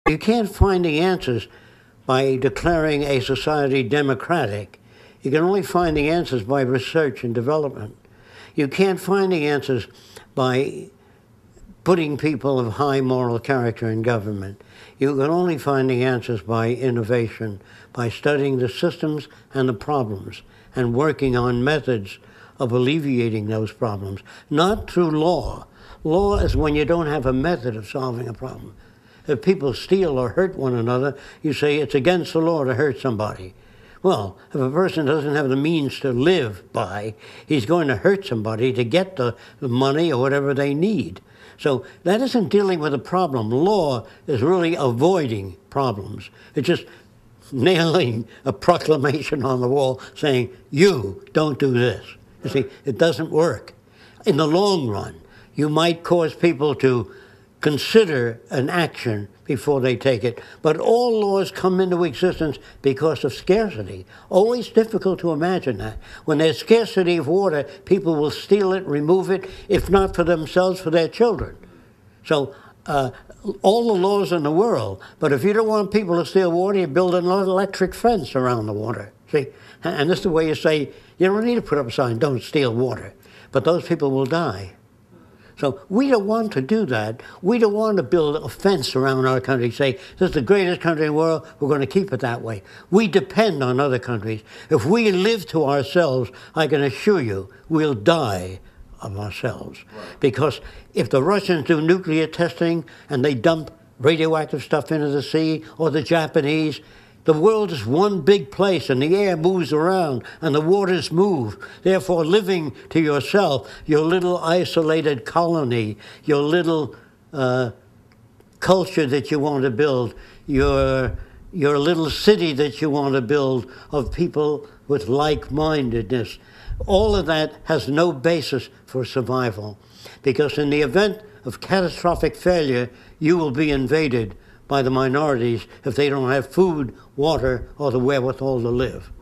You can't find the answers by declaring a society democratic. You can only find the answers by research and development. You can't find the answers by putting people of high moral character in government. You can only find the answers by innovation, by studying the systems and the problems, and working on methods of alleviating those problems, not through law. Law is when you don't have a method of solving a problem. If people steal or hurt one another, you say it's against the law to hurt somebody. Well, if a person doesn't have the means to live by, he's going to hurt somebody to get the money or whatever they need. So that isn't dealing with a problem. Law is really avoiding problems. It's just nailing a proclamation on the wall saying, you don't do this. You see, it doesn't work. In the long run, you might cause people to consider an action before they take it. But all laws come into existence because of scarcity. Always difficult to imagine that. When there's scarcity of water, people will steal it, remove it, if not for themselves, for their children. So all the laws in the world, but if you don't want people to steal water, you build an electric fence around the water. See? And this is the way you say, you don't need to put up a sign, don't steal water. But those people will die. So we don't want to do that. We don't want to build a fence around our country, say, this is the greatest country in the world, we're going to keep it that way. We depend on other countries. If we live to ourselves, I can assure you, we'll die of ourselves. Right. Because if the Russians do nuclear testing and they dump radioactive stuff into the sea, or the Japanese, the world is one big place, and the air moves around, and the waters move. Therefore, living to yourself, your little isolated colony, your little culture that you want to build, your little city that you want to build of people with like-mindedness, all of that has no basis for survival. Because in the event of catastrophic failure, you will be invaded by the minorities if they don't have food, water, or the wherewithal to live.